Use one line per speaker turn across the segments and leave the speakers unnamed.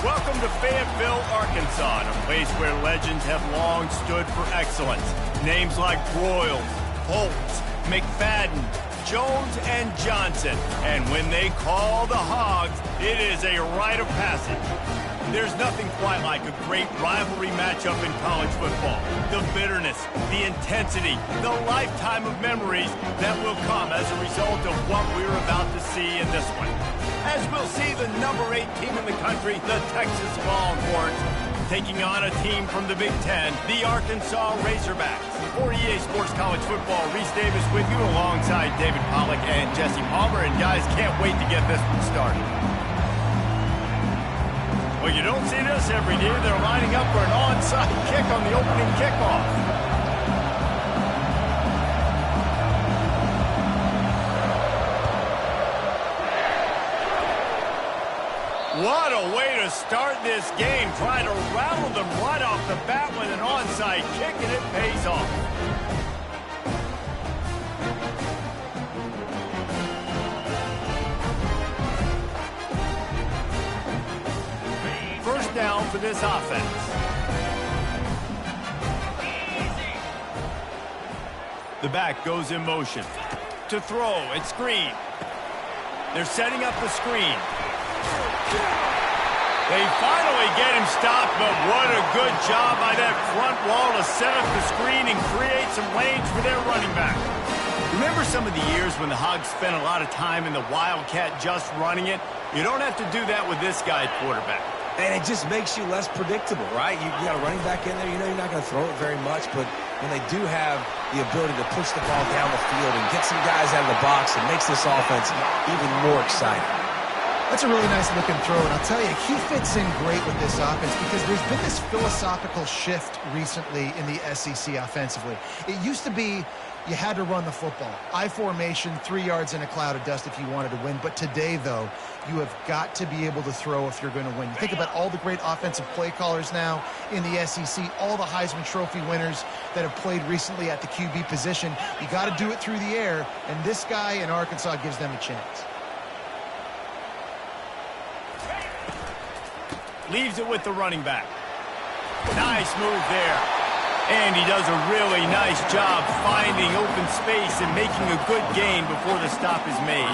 Welcome to Fayetteville, Arkansas, a place where legends have long stood for excellence. Names like Broyles, Holtz, McFadden, Jones, and Johnson. And when they call the Hogs, it is a rite of passage. There's nothing quite like a great rivalry matchup in college football. The bitterness, the intensity, the lifetime of memories that will come as a result of what we're about to see in this one. As we'll see the number 8 team in the country, the Texas Longhorns, taking on a team from the Big Ten, the Arkansas Razorbacks. For EA Sports College Football, Reese Davis with you alongside David Pollack and Jesse Palmer. And guys, can't wait to get this one started. Well, you don't see this every day. They're lining up for an onside kick on the opening kickoff. What a way to start this game, trying to rattle them right off the bat with an onside kick, and it pays off. First down for this offense. The back goes in motion. To throw and screen. They're setting up the screen. They finally get him stopped, but what a good job by that front wall to set up the screen and create some lanes for their running back. Remember some of the years when the Hogs spent a lot of time in the Wildcat just running it? You don't have to do that with this guy at quarterback.
And it just makes you less predictable, right? You got a running back in there, you know you're not going to throw it very much, but when they do have the ability to push the ball down the field and get some guys out of the box, it makes this offense even more exciting.
That's a really nice looking throw, and I'll tell you, he fits in great with this offense because there's been this philosophical shift recently in the SEC offensively. It used to be you had to run the football. I formation, 3 yards in a cloud of dust if you wanted to win. But today, though, you have got to be able to throw if you're going to win. You think about all the great offensive play callers now in the SEC, all the Heisman Trophy winners that have played recently at the QB position. You got to do it through the air, and this guy in Arkansas gives them a chance.
Leaves it with the running back. Nice move there. And he does a really nice job finding open space and making a good gain before the stop is made.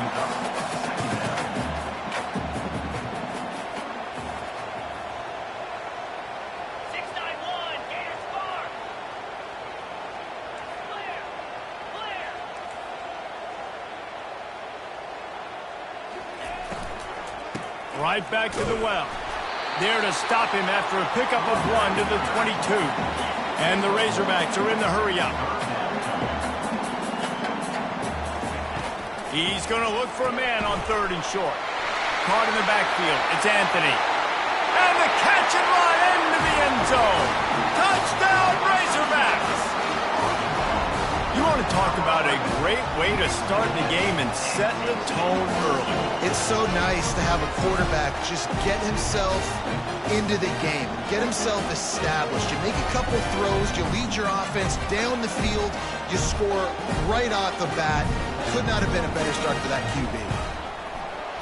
Right back to the well. There to stop him after a pickup of 1 to the 22. And the Razorbacks are in the hurry-up. He's going to look for a man on 3rd and short. Caught in the backfield. It's Anthony. And the catch and run into the end zone. Touchdown, Razorbacks! You want to talk about a great way to start the game and set the tone early.
It's so nice to have a quarterback just get himself into the game, get himself established. You make a couple throws, you lead your offense down the field, you score right off the bat. Could not have been a better start for that QB.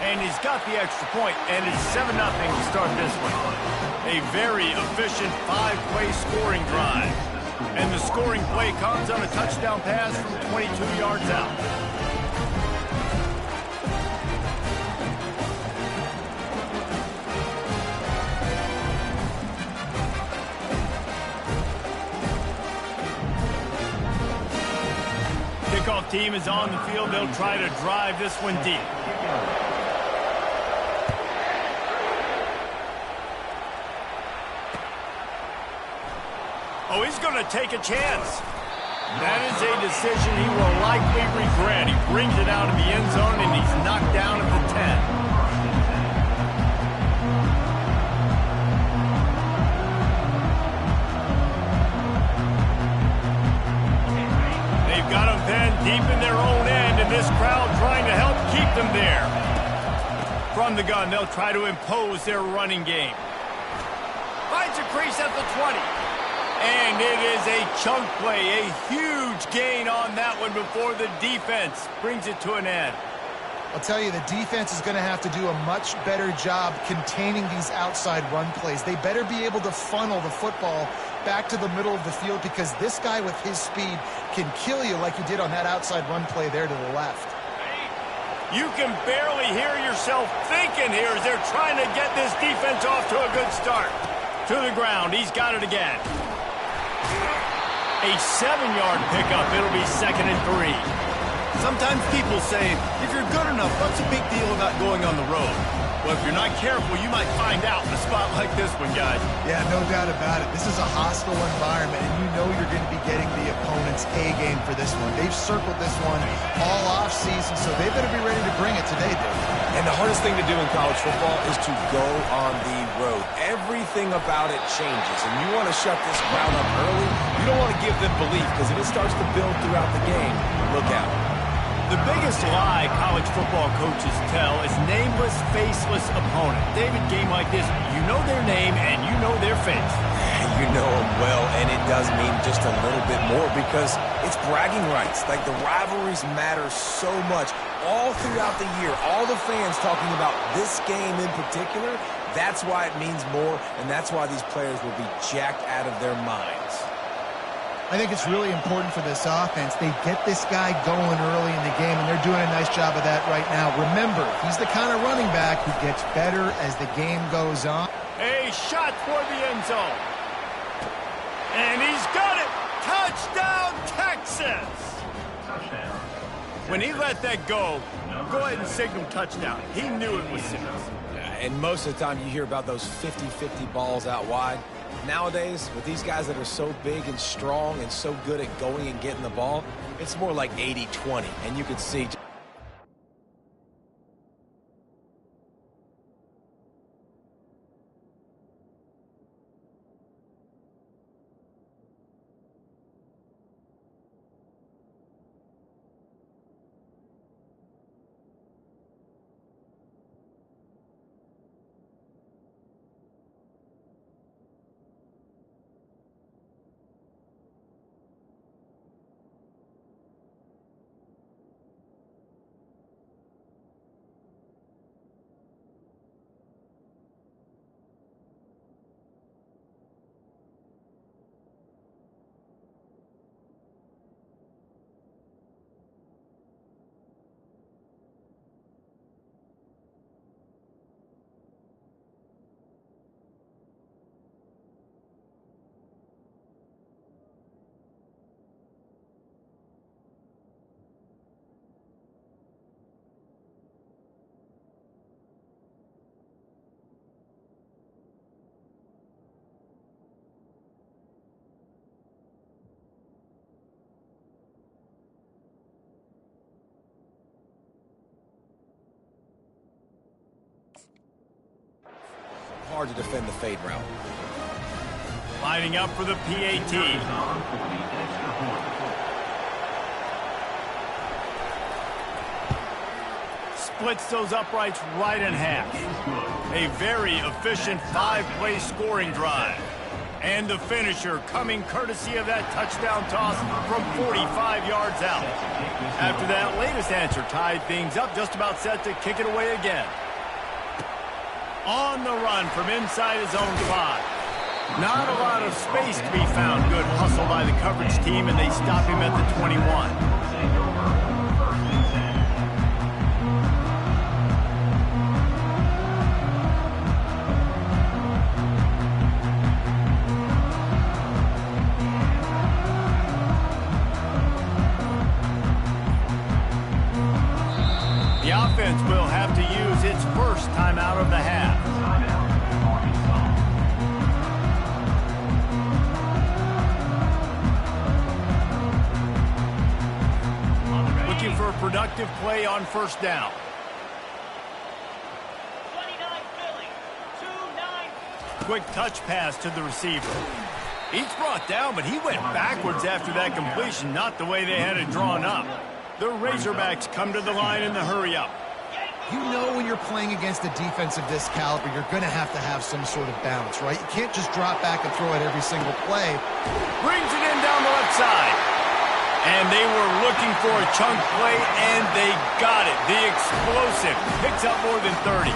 And he's got the extra point, and it's 7-0 to start this one. A very efficient 5-play scoring drive. And the scoring play comes on a touchdown pass from 22 yards out. Kickoff team is on the field. They'll try to drive this one deep. Oh, he's going to take a chance. That is a decision he will likely regret. He brings it out of the end zone, and he's knocked down at the 10. They've got him pinned deep in their own end, and this crowd trying to help keep them there. From the gun, they'll try to impose their running game. Finds a crease at the 20. And it is a chunk play, a huge gain on that one before the defense brings it to an end.
I'll tell you, the defense is going to have to do a much better job containing these outside run plays. They better be able to funnel the football back to the middle of the field, because this guy with his speed can kill you like he did on that outside run play there to the left.
You can barely hear yourself thinking here as they're trying to get this defense off to a good start. To the ground, he's got it again. A 7-yard pickup. It'll be 2nd and 3. Sometimes people say, if you're good enough, what's a big deal about going on the road? Well, if you're not careful, you might find out in a spot like this one, guys.
Yeah, no doubt about it. This is a hostile environment, and you know you're going to be getting the opponent's A-game for this one. They've circled this one all off-season, so they better be ready to bring it today, Dave.
And the hardest thing to do in college football is to go on the road. Everything about it changes, and you want to shut this crowd up early. You don't want to give them belief, because if it starts to build throughout the game, look out.
The biggest lie college football coaches tell is nameless, faceless opponent. David, game like this, you know their name and you know their face.
You know them well, and it does mean just a little bit more, because it's bragging rights. Like, the rivalries matter so much all throughout the year. All the fans talking about this game in particular, that's why it means more, and that's why these players will be jacked out of their minds.
I think it's really important for this offense. They get this guy going early in the game, and they're doing a nice job of that right now. Remember, he's the kind of running back who gets better as the game goes on.
A shot toward the end zone. And he's got it. Touchdown, Texas. When he let that go ahead and signal touchdown. He knew it was serious.
And most of the time you hear about those 50-50 balls out wide. Nowadays, with these guys that are so big and strong and so good at going and getting the ball, it's more like 80-20, and you can see... Hard to defend the fade route.
Lining up for the PAT. Splits those uprights right in half. A very efficient 5-play scoring drive. And the finisher coming courtesy of that touchdown toss from 45 yards out. After that latest answer tied things up, just about set to kick it away again. On the run from inside his own 5. Not a lot of space to be found. Good hustle by the coverage team, and they stop him at the 21. The offense will have to use its first timeout of the half. Looking for a productive play on first down.
29 Philly, 2-9.
Quick touch pass to the receiver. He's brought down, but he went backwards after that completion, not the way they had it drawn up. The Razorbacks come to the line in the hurry-up.
You know when you're playing against a defense of this caliber, you're going to have some sort of balance, right? You can't just drop back and throw it every single play.
Brings it in down the left side. And they were looking for a chunk play, and they got it. The explosive picks up more than 30.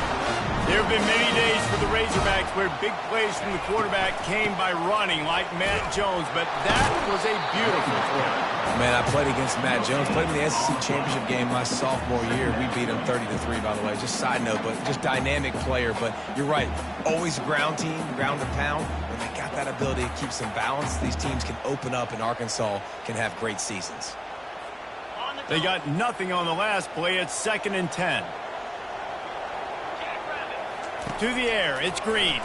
There have been many days for the Razorbacks where big plays from the quarterback came by running, like Matt Jones, but that was a beautiful play.
Man, I played against Matt Jones. Played in the SEC championship game my sophomore year. We beat him 30-3, by the way. Just side note, but just dynamic player. But you're right. Always ground team, ground and pound. When they got that ability to keep some balance, these teams can open up, and Arkansas can have great seasons.
They got nothing on the last play. It's 2nd and 10. To the air, it's Green.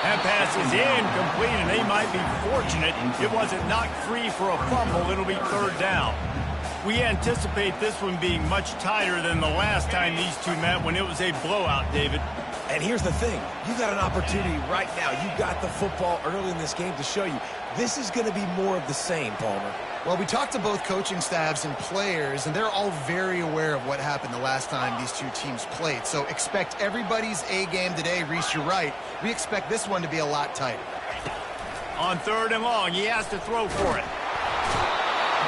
That pass is incomplete, and they might be fortunate it wasn't knocked free for a fumble. It'll be 3rd down. We anticipate this one being much tighter than the last time these two met when it was a blowout, David.
And here's the thing. You got an opportunity right now. You got the football early in this game to show you this is going to be more of the same, Palmer.
Well, we talked to both coaching staffs and players, and they're all very aware of what happened the last time these two teams played. So expect everybody's A game today. Reese, you're right. We expect this one to be a lot tighter.
On 3rd and long, he has to throw for it.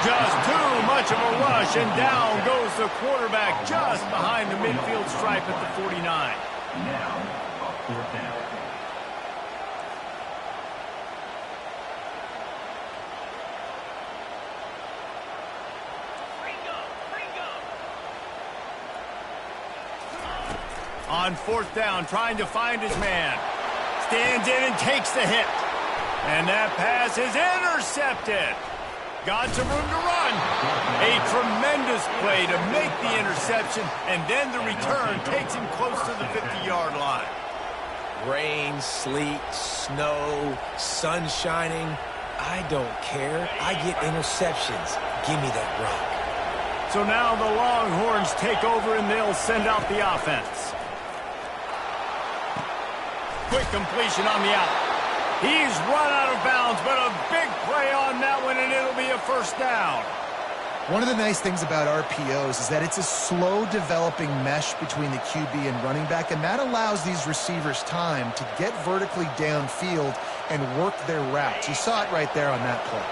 Just too much of a rush, and down goes the quarterback just behind the midfield stripe at the 49.
Now, 4th down.
On 4th down, trying to find his man. Stands in and takes the hit. And that pass is intercepted. Got some room to run. A tremendous play to make the interception, and then the return takes him close to the 50-yard line.
Rain, sleet, snow, sun shining. I don't care. I get interceptions. Give me that rock.
So now the Longhorns take over, and they'll send out the offense. Quick completion on the out. He's run out of bounds, but a big play on that one, and it'll be a 1st down.
One of the nice things about RPOs is that it's a slow-developing mesh between the QB and running back, and that allows these receivers time to get vertically downfield and work their routes. You saw it right there on that play.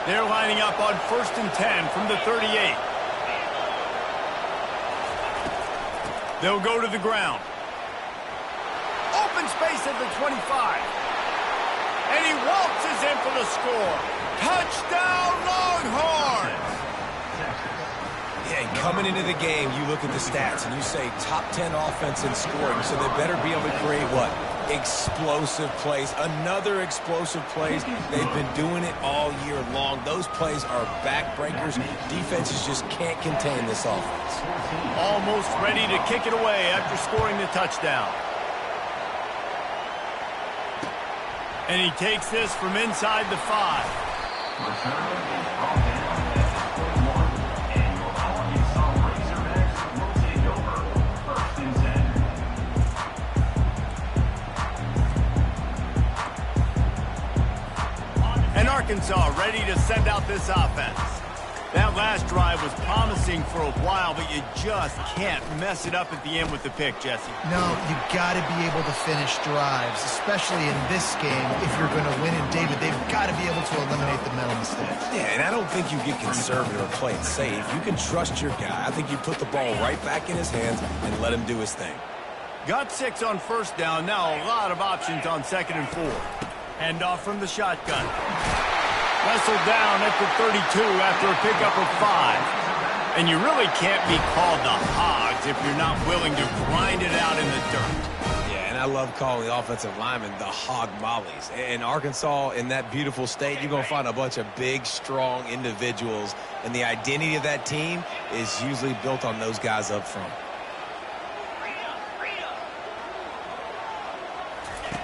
They're lining up on 1st and 10 from the 38. They'll go to the ground. Open space at the 25. And he waltzes in for the score. Touchdown, Longhorns!
Yeah, and coming into the game, you look at the stats and you say top 10 offense in scoring, so they better be able to create what? Explosive plays. Another explosive plays. They've been doing it all year long. Those plays are backbreakers. Defenses just can't contain this offense.
Almost ready to kick it away after scoring the touchdown. And he takes this from inside the 5. And Arkansas ready to send out this offense. That last drive was promising for a while, but you just can't mess it up at the end with the pick, Jesse.
No, you got to be able to finish drives, especially in this game. If you're going to win, and David, they've got to be able to eliminate the mental mistakes.
Yeah, and I don't think you get conservative or play it safe. You can trust your guy. I think you put the ball right back in his hands and let him do his thing.
Got 6 on 1st down. Now a lot of options on 2nd and 4. Hand off from the shotgun. Wrestled down at the 32 after a pickup of 5. And you really can't be called the Hogs if you're not willing to grind it out in the dirt.
Yeah, and I love calling the offensive linemen the hog mollies. In Arkansas, in that beautiful state, you're going to find a bunch of big, strong individuals. And the identity of that team is usually built on those guys up front.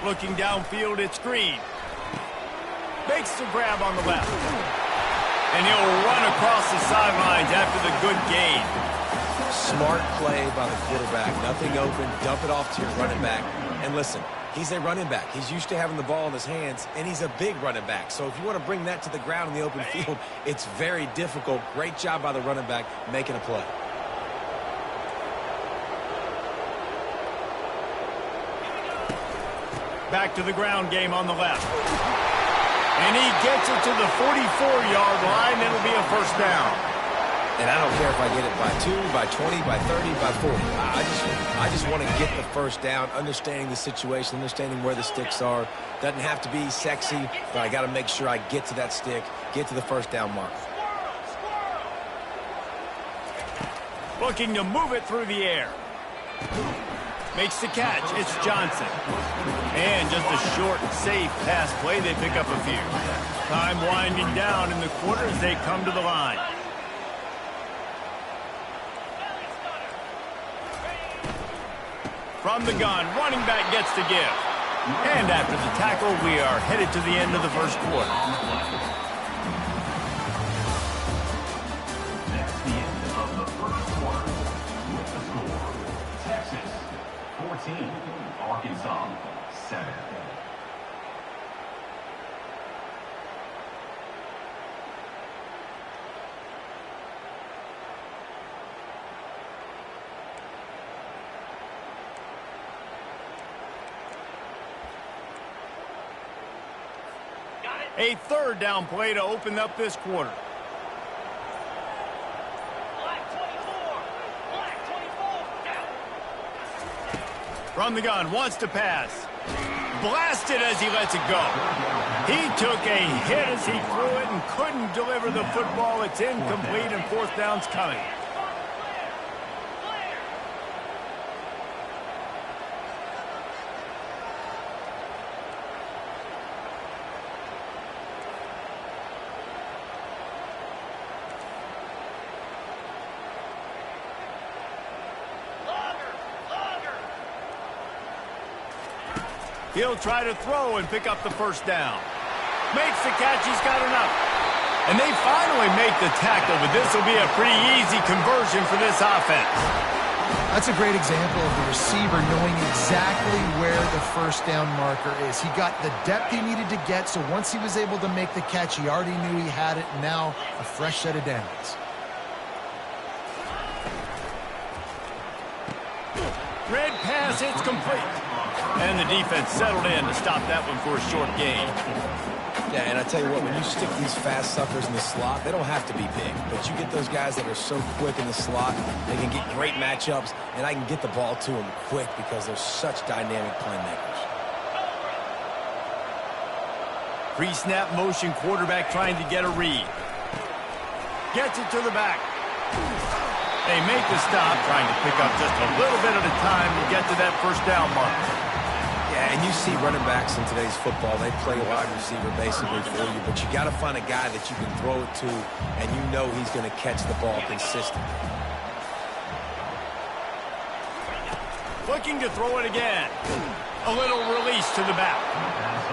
Looking downfield, it's Green. Makes the grab on the left. And he'll run across the sidelines after the good gain.
Smart play by the quarterback. Nothing open. Dump it off to your running back. And listen, he's a running back. He's used to having the ball in his hands, and he's a big running back. So if you want to bring that to the ground in the open field, it's very difficult. Great job by the running back making a play.
Back to the ground game on the left. And he gets it to the 44-yard line. It'll be a first down.
And I don't care if I get it by 2, by 20, by 30, by 40. I just want to get the first down, understanding the situation, understanding where the sticks are. Doesn't have to be sexy, but I got to make sure I get to that stick, get to the first down mark.
Looking to move it through the air. Makes the catch. It's Johnson. And just a short, safe pass play. They pick up a few. Time winding down in the quarter as they come to the line. From the gun, running back gets to give. And after the tackle, we are headed to the end of the first quarter.
That's the end of the first quarter. With the score, Texas 14, Arkansas 7.
A third down play to open up this quarter.
Black 24. Black 24. Down.
From the gun, wants to pass. Blasted as he lets it go. He took a hit as he threw it and couldn't deliver the football. It's incomplete and fourth down's coming. He'll try to throw and pick up the first down. Makes the catch. He's got enough. And they finally make the tackle, but this will be a pretty easy conversion for this offense.
That's a great example of the receiver knowing exactly where the first down marker is. He got the depth he needed to get, so once he was able to make the catch, he already knew he had it. Now a fresh set of downs.
Red pass, it's complete. And the defense settled in to stop that one for a short gain.
Yeah, and I tell you what, when you stick these fast suckers in the slot, they don't have to be big. But you get those guys that are so quick in the slot, they can get great matchups, and I can get the ball to them quick because they're such dynamic playmakers.
Pre-snap motion, quarterback trying to get a read. Gets it to the back. They make the stop, trying to pick up just a little bit at a time to get to that first down mark.
Yeah, and you see running backs in today's football, they play wide receiver basically for you, but you got to find a guy that you can throw it to, and you know he's going to catch the ball consistently.
Looking to throw it again. A little release to the back.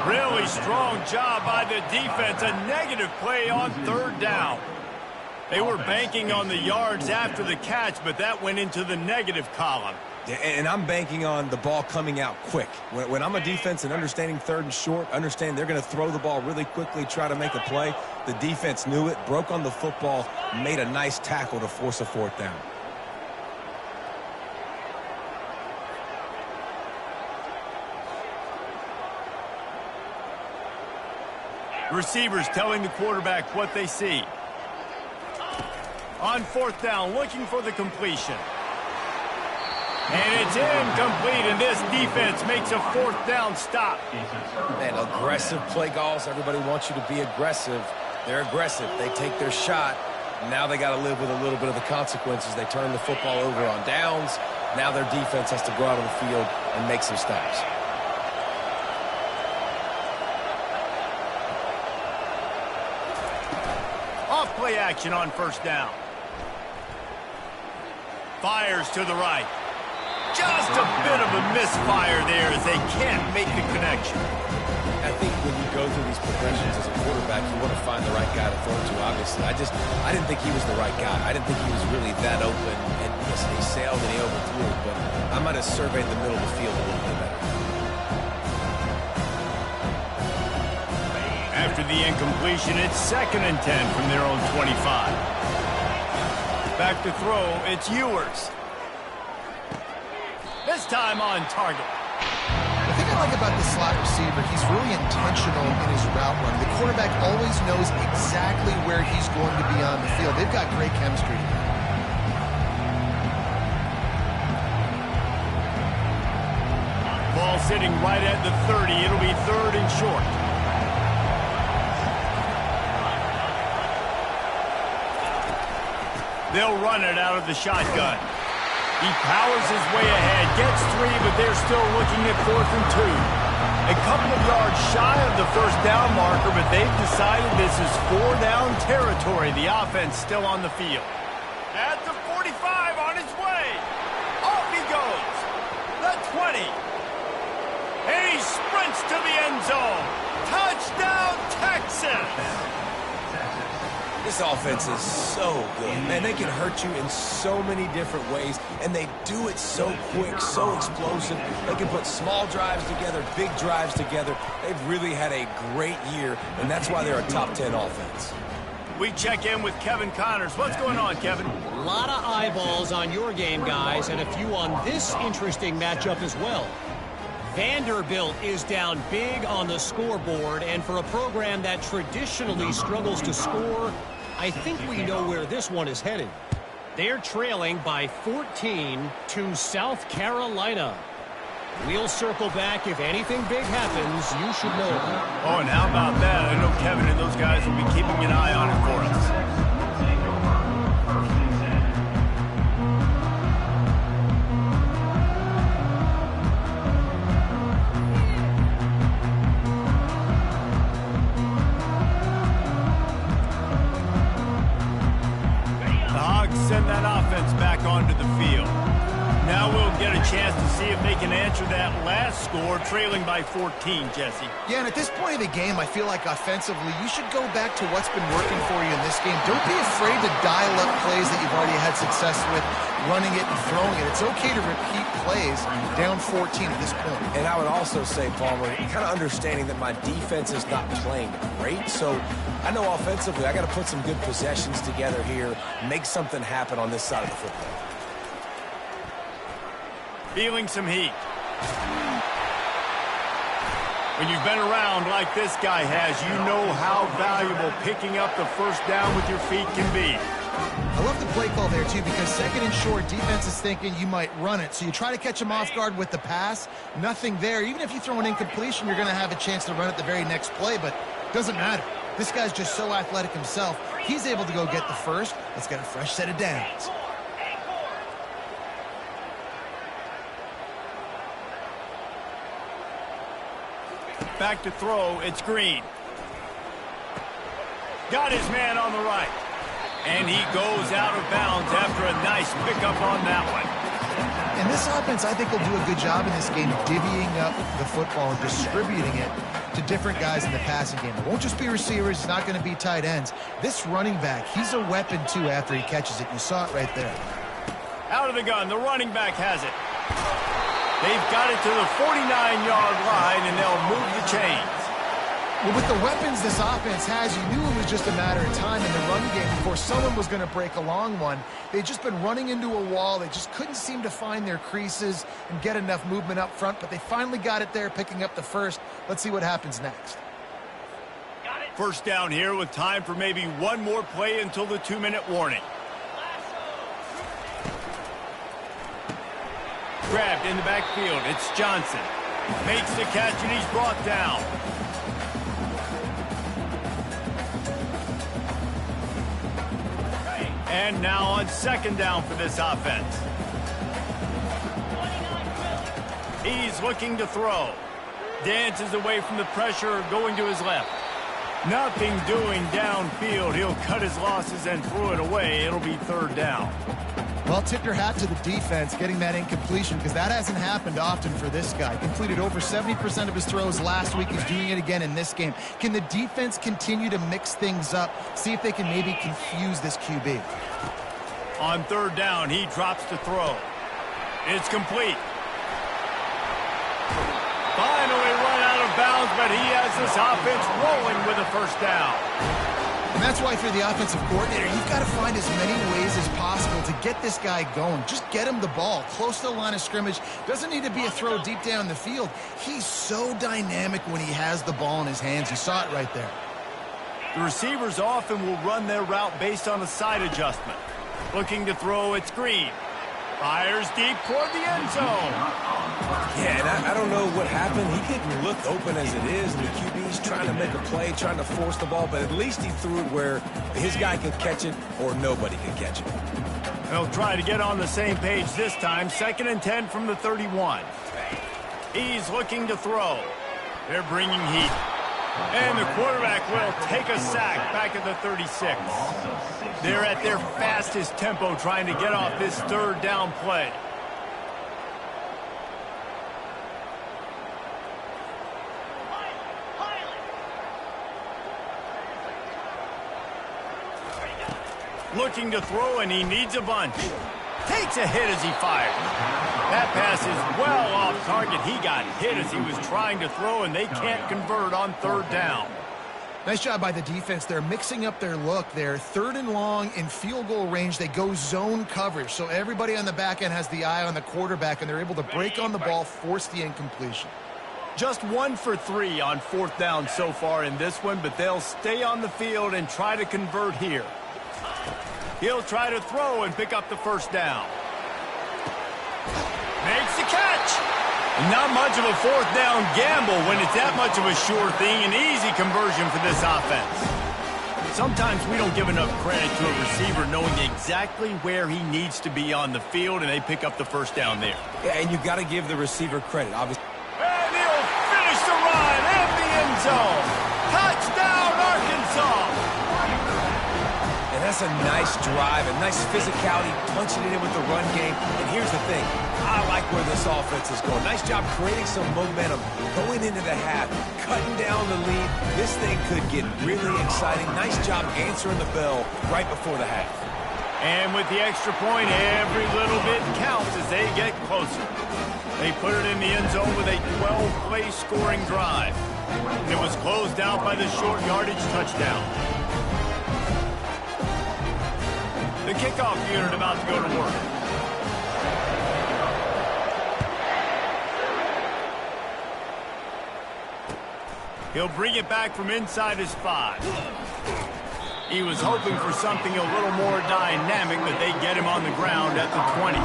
Really strong job by the defense. A negative play on third down. They were banking on the yards after the catch, but that went into the negative column.
Yeah, and I'm banking on the ball coming out quick. When I'm a defense and understanding third and short, understand they're going to throw the ball really quickly, try to make a play. The defense knew it, broke on the football, made a nice tackle to force a fourth down.
Receivers telling the quarterback what they see. On fourth down, looking for the completion. And it's incomplete, and this defense makes a fourth down stop.
Man, aggressive play calls. Everybody wants you to be aggressive. They're aggressive. They take their shot. Now they got to live with a little bit of the consequences. They turn the football over on downs. Now their defense has to go out on the field and make some stops.
Off play action on first down. Fires to the right. Just a bit of a misfire there as they can't make the connection.
I think when you go through these progressions as a quarterback, you want to find the right guy to throw to, obviously. I didn't think he was the right guy. I didn't think he was really that open. And listen, he sailed and he overthrew, but I might have surveyed the middle of the field a little bit better.
After the incompletion, it's 2nd and 10 from their own 25. Back to throw, it's Ewers. This time on target.
The thing I like about the slot receiver, he's really intentional in his route run. The quarterback always knows exactly where he's going to be on the field. They've got great chemistry.
Ball sitting right at the 30. It'll be 3rd and short. They'll run it out of the shotgun. He powers his way ahead, gets 3, but they're still looking at 4th and 2. A couple of yards shy of the first down marker, but they've decided this is 4-down territory. The offense still on the field. At the 45, on his way. Off he goes. The 20. And he sprints to the end zone. Touchdown, Texas!
This offense is so good. Man, they can hurt you in so many different ways, and they do it so quick, so explosive. They can put small drives together, big drives together. They've really had a great year, and that's why they're a top 10 offense.
We check in with Kevin Connors. What's going on, Kevin?
A lot of eyeballs on your game, guys, and a few on this interesting matchup as well. Vanderbilt is down big on the scoreboard, and for a program that traditionally struggles to score, I think we know where this one is headed. They're trailing by 14 to South Carolina. We'll circle back. If anything big happens, you should know.
Oh, and how about that? I know Kevin and those guys will be keeping an eye on it for us. Send that offense back onto the field. Now we'll get a chance to see if they can answer that last score, trailing by 14, Jesse.
Yeah, and at this point of the game, I feel like offensively, you should go back to what's been working for you in this game. Don't be afraid to dial up plays that you've already had success with, running it and throwing it. It's okay to repeat plays down 14 at this point.
And I would also say, Palmer, kind of understanding that my defense is not playing great, so I know offensively I got to put some good possessions together here, make something happen on this side of the football.
Feeling some heat. When you've been around like this guy has, you know how valuable picking up the first down with your feet can be.
I love the play call there, too, because 2nd and short, defense is thinking you might run it. So you try to catch them off guard with the pass. Nothing there. Even if you throw an incompletion, you're going to have a chance to run it the very next play, but it doesn't matter. This guy's just so athletic himself. He's able to go get the first. Let's get a fresh set of downs.
Back to throw, it's Green. Got his man on the right. And he goes out of bounds after a nice pickup on that one.
And this offense, I think, will do a good job in this game divvying up the football and distributing it to different guys in the passing game. It won't just be receivers. It's not going to be tight ends. This running back, he's a weapon, too, after he catches it. You saw it right there.
Out of the gun, the running back has it. They've got it to the 49-yard line, and they'll move the chains.
Well, with the weapons this offense has, you knew it was just a matter of time in the run game before someone was going to break a long one. They'd just been running into a wall. They just couldn't seem to find their creases and get enough movement up front, but they finally got it there, picking up the first. Let's see what happens next.
First down here with time for maybe one more play until the 2-minute warning. Grabbed in the backfield. It's Johnson. Makes the catch, and he's brought down. And now on 2nd down for this offense. He's looking to throw. Dances away from the pressure, going to his left. Nothing doing downfield. He'll cut his losses and throw it away. It'll be 3rd down.
Well, tip your hat to the defense getting that incompletion, because that hasn't happened often for this guy. Completed over 70% of his throws last week. He's doing it again in this game. Can the defense continue to mix things up, see if they can maybe confuse this QB?
On 3rd down, he drops to throw. It's complete. Finally run out of bounds, but he has this offense rolling with a first down.
And that's why, if you're the offensive coordinator, you've got to find as many ways as possible to get this guy going. Just get him the ball close to the line of scrimmage. Doesn't need to be a throw deep down the field. He's so dynamic when he has the ball in his hands. You saw it right there.
The receivers often will run their route based on a side adjustment. Looking to throw, it's Green. Fires deep toward the end zone.
Yeah, and I don't know what happened. He didn't look open as it is, and the QB's trying to make a play, trying to force the ball, but at least he threw it where his guy could catch it or nobody could catch it.
They'll try to get on the same page this time. 2nd and 10 from the 31. He's looking to throw. They're bringing heat. And the quarterback will take a sack back at the 36. They're at their fastest tempo trying to get off this 3rd down play. Looking to throw, and he needs a bunch. Takes a hit as he fires. That pass is well off target. He got hit as he was trying to throw, and they can't convert on 3rd down.
Nice job by the defense. They're mixing up their look. They're 3rd and long in field goal range. They go zone coverage, so everybody on the back end has the eye on the quarterback, and they're able to break on the ball, force the incompletion.
Just 1 for 3 on 4th down so far in this one, but they'll stay on the field and try to convert here. He'll try to throw and pick up the 1st down. Makes the catch. Not much of a 4th down gamble when it's that much of a sure thing. An easy conversion for this offense. Sometimes we don't give enough credit to a receiver knowing exactly where he needs to be on the field, and they pick up the 1st down there.
Yeah, and you've got to give the receiver credit, obviously.
And he'll finish the run in the end zone. Touchdown, Arkansas.
And that's a nice drive, a nice physicality, punching it in with the run game. And here's the thing. I like where this offense is going. Nice job creating some momentum, going into the half, cutting down the lead. This thing could get really exciting. Nice job answering the bell right before the half.
And with the extra point, every little bit counts as they get closer. They put it in the end zone with a 12-play scoring drive. And it was closed out by the short yardage touchdown. The kickoff unit about to go to work. He'll bring it back from inside his 5. He was hoping for something a little more dynamic, but they get him on the ground at the 20.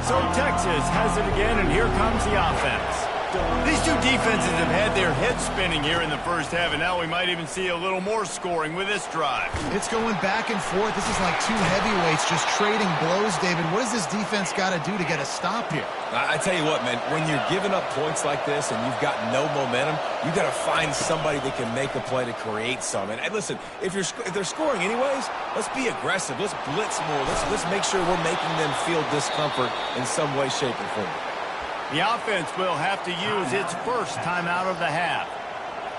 So Texas has it again, and here comes the offense. These two defenses have had their heads spinning here in the 1st half, and now we might even see a little more scoring with this drive.
It's going back and forth. This is like 2 heavyweights just trading blows, David. What does this defense got to do to get a stop here?
I tell you what, man, when you're giving up points like this and you've got no momentum, you got to find somebody that can make a play to create some. And listen, if they're scoring anyways, let's be aggressive. Let's blitz more. Let's make sure we're making them feel discomfort in some way, shape, or form.
The offense will have to use its 1st timeout of the half.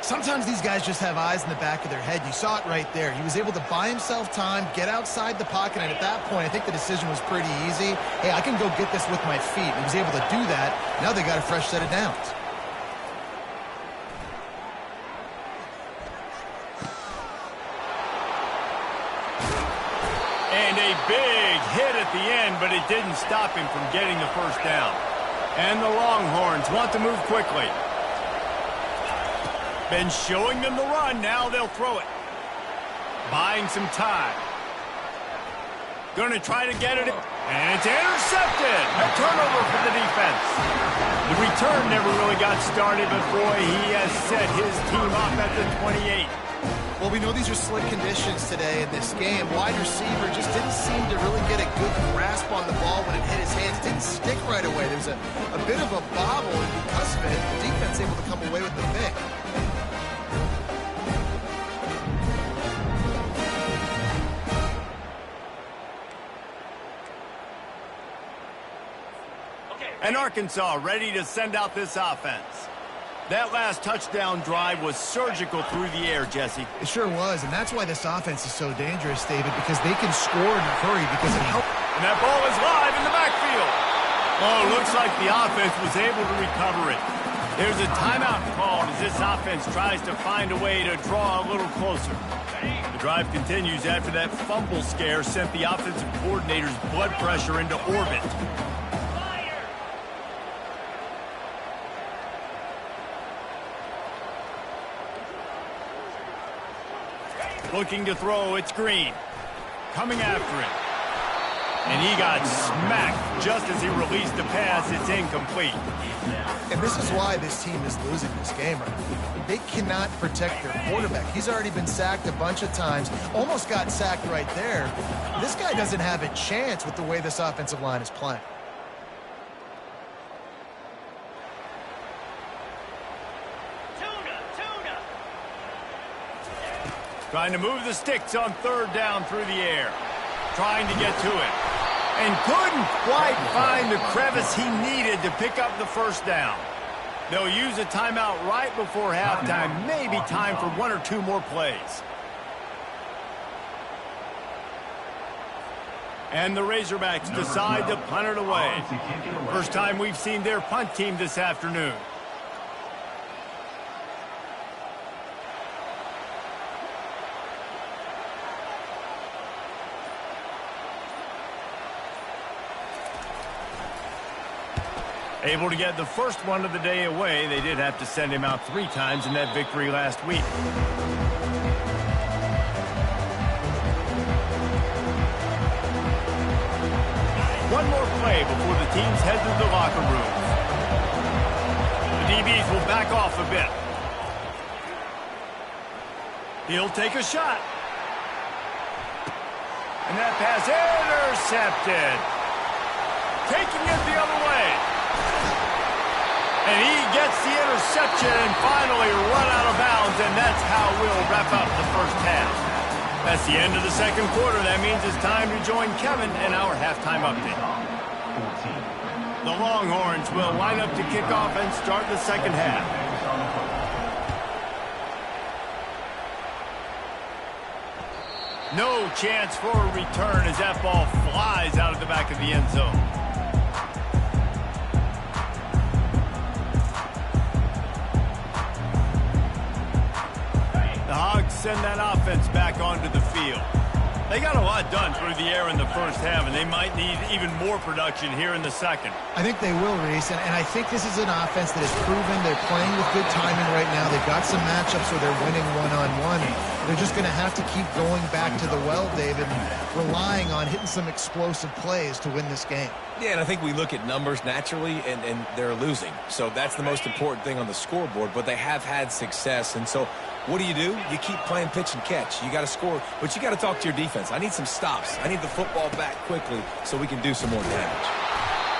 Sometimes these guys just have eyes in the back of their head. You saw it right there. He was able to buy himself time, get outside the pocket, and at that point, I think the decision was pretty easy. Hey, I can go get this with my feet. He was able to do that. Now they got a fresh set of downs.
And a big hit at the end, but it didn't stop him from getting the 1st down. And the Longhorns want to move quickly. Been showing them the run. Now they'll throw it. Buying some time. Going to try to get it. And it's intercepted. A turnover for the defense. The return never really got started, but boy, he has set his team up at the 28.
Well, we know these are slick conditions today in this game. Wide receiver just didn't seem to really get a good grasp on the ball when it hit his hands. Didn't stick right away. There was a bit of a bobble, and because of it, the defense able to come away with the pick.
And Arkansas ready to send out this offense. That last touchdown drive was surgical through the air, Jesse.
It sure was, and that's why this offense is so dangerous, David, because they can score in a hurry because it helps.
And that ball is live in the backfield. Oh, looks like the offense was able to recover it. There's a timeout called as this offense tries to find a way to draw a little closer. The drive continues after that fumble scare sent the offensive coordinator's blood pressure into orbit. Looking to throw, it's Green. Coming after it. And he got smacked just as he released the pass. It's incomplete.
And this is why this team is losing this game right now. They cannot protect their quarterback. He's already been sacked a bunch of times. Almost got sacked right there. This guy doesn't have a chance with the way this offensive line is playing.
Trying to move the sticks on third down through the air. Trying to get to it. And couldn't quite find the crevice he needed to pick up the first down. They'll use a timeout right before halftime. Maybe time for one or two more plays. And the Razorbacks decide to punt it away. First time we've seen their punt team this afternoon. Able to get the first one of the day away. They did have to send him out 3 times in that victory last week. One more play before the teams head to the locker rooms. The DBs will back off a bit. He'll take a shot. And that pass intercepted. Taking it the other way. And he gets the interception and finally run out of bounds, and that's how we'll wrap up the first half. That's the end of the second quarter. That means it's time to join Kevin in our halftime update. The Longhorns will line up to kick off and start the second half. No chance for a return as that ball flies out of the back of the end zone. The Hogs send that offense back onto the field. They got a lot done through the air in the first half, and they might need even more production here in the second.
I think they will, Reese, and I think this is an offense that has proven they're playing with good timing right now. They've got some matchups where they're winning one-on-one. They're just going to have to keep going back to the well, David, and relying on hitting some explosive plays to win this game.
Yeah, and I think we look at numbers naturally, and they're losing. So that's the most important thing on the scoreboard, but they have had success. And so what do? You keep playing pitch and catch. You got to score, but you got to talk to your defense. I need some stops. I need the football back quickly so we can do some more damage.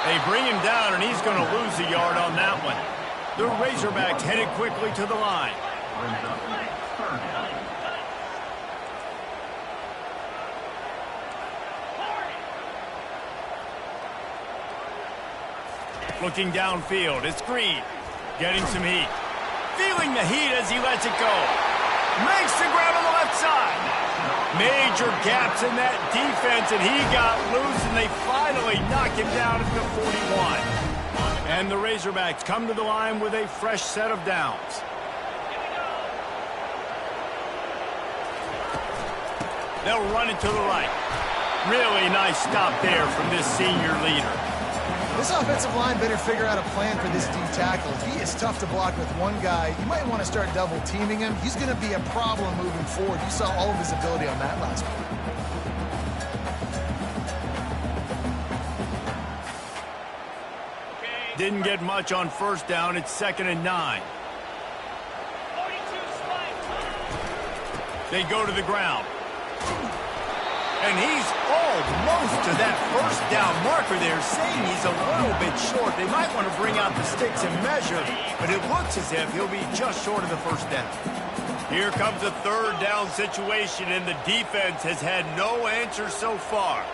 They bring him down, and he's going to lose a yard on that one. The Razorbacks headed quickly to the line. Looking downfield, it's Green. Getting some heat. Feeling the heat as he lets it go. Makes the grab on the left side. Major gaps in that defense, and he got loose, and they finally knock him down at the 41. And the Razorbacks come to the line with a fresh set of downs. They'll run it to the right. Really nice stop there from this senior leader.
This offensive line better figure out a plan for this D tackle. If he is tough to block with one guy, you might want to start double teaming him. He's going to be a problem moving forward. You saw all of his ability on that last one.
Didn't get much on first down. It's 2nd and 9. They go to the ground. And he's almost to that first down marker there, saying he's a little bit short. They might want to bring out the sticks and measure, but it looks as if he'll be just short of the first down. Here comes a third down situation, and the defense has had no answer so far.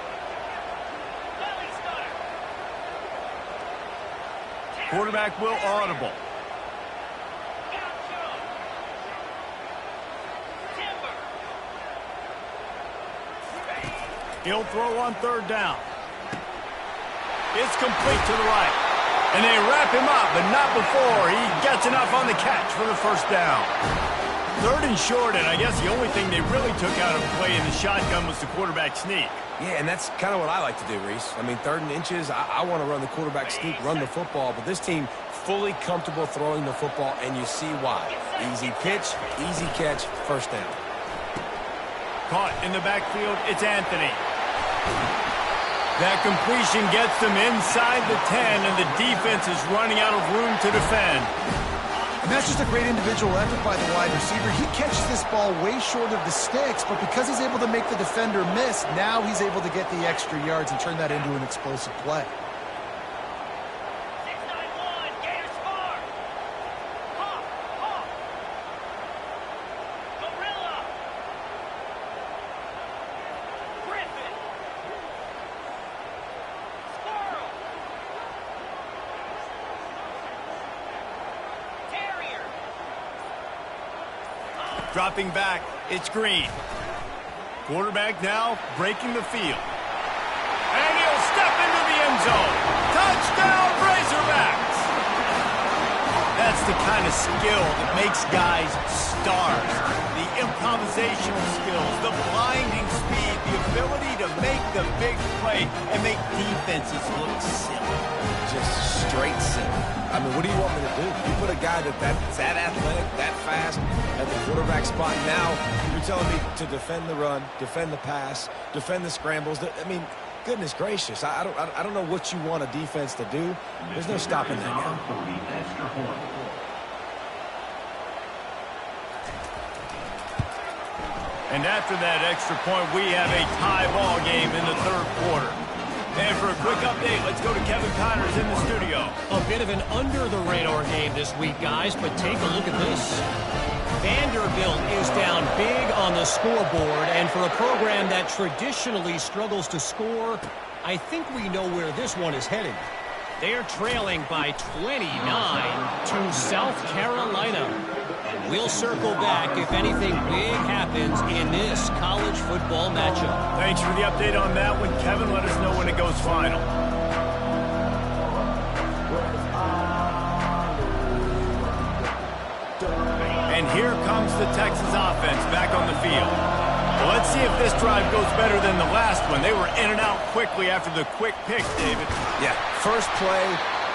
Quarterback will audible. He'll throw on third down. It's complete to the right. And they wrap him up, but not before he gets enough on the catch for the first down. 3rd and short, and I guess the only thing they really took out of play in the shotgun was the quarterback sneak.
Yeah, and that's kind of what I like to do, Reese. I mean, 3rd and inches, I want to run the quarterback sneak, run the football, but this team fully comfortable throwing the football, and you see why. Easy pitch, easy catch, first down.
Caught in the backfield, it's Anthony. That completion gets them inside the 10, and the defense is running out of room to defend.
And that's just a great individual effort by the wide receiver. He catches this ball way short of the sticks, but because he's able to make the defender miss, now he's able to get the extra yards and turn that into an explosive play.
691, Gators far. Hawk, Hawk. Gorilla. Griffin. Squirrel. Terrier.
Dropping back, it's Green. Quarterback now breaking the field. And he'll step into the end zone. Touchdown, Razorbacks! That's the kind of skill that makes guys stars. The improvisational skills, the blinding speed, the ability to make the big play and make defenses look silly.
Just straight simple. I mean, what do you want me to do? You put a guy that's that athletic, that fast, at the quarterback spot. Now you're telling me to defend the run, defend the pass, defend the scrambles. I mean, goodness gracious. I don't know what you want a defense to do. There's no stopping that guy.
And after that extra point, we have a tie ball game in the 3rd quarter. And for a quick update, let's go to Kevin Connors in the studio.
A bit of an under-the-radar game this week, guys, but take a look at this. Vanderbilt is down big on the scoreboard, and for a program that traditionally struggles to score, I think we know where this one is headed. They're trailing by 29 to South Carolina. We'll circle back if anything big happens in this college football matchup.
Thanks for the update on that one, Kevin. Let us know when it goes final. And here comes the Texas offense back on the field. Well, let's see if this drive goes better than the last one. They were in and out quickly after the quick pick, David.
Yeah, first play,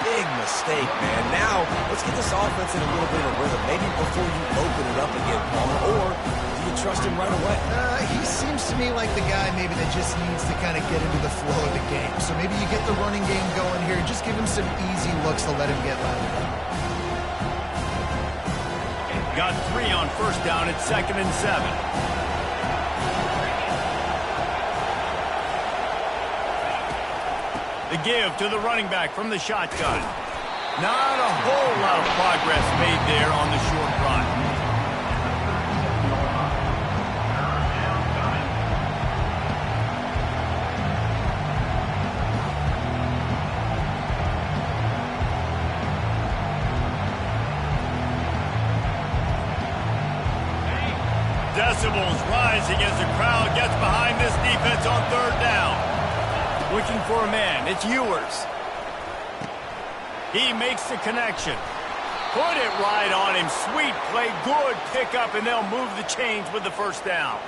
big mistake, man. Now, let's get this offense in a little bit of a rhythm. Maybe before you open it up again, Palmer, or do you trust him right away?
He seems to me like the guy maybe that just needs to kind of get into the flow of the game. So maybe you get the running game going here and just give him some easy looks to let him get louder.
Got 3 on first down at 2nd and 7. The give to the running back from the shotgun. Not a whole lot of progress made there on the short run. Decibels rising as the crowd gets behind this defense on 3rd down. Looking for a man. It's Ewers. He makes the connection. Put it right on him. Sweet play. Good pickup, and they'll move the chains with the first down.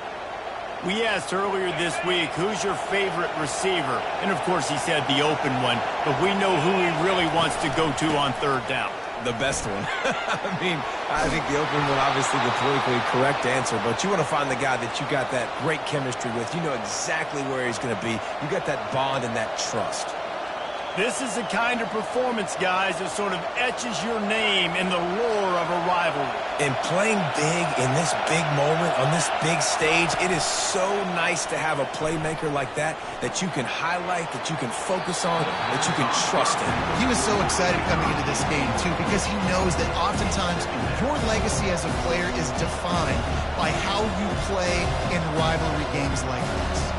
We asked earlier this week, who's your favorite receiver? And, of course, he said the open one. But we know who he really wants to go to on 3rd down.
The best one. I mean, I think the open one, obviously the politically correct answer, but you want to find the guy that you got that great chemistry with. You know exactly where he's going to be. You got that bond and that trust.
This is the kind of performance, guys, that sort of etches your name in the lore of a rivalry.
And playing big in this big moment, on this big stage, it is so nice to have a playmaker like that you can highlight, that you can focus on, that you can trust in.
He was so excited coming into this game, too, because he knows that oftentimes your legacy as a player is defined by how you play in rivalry games like this.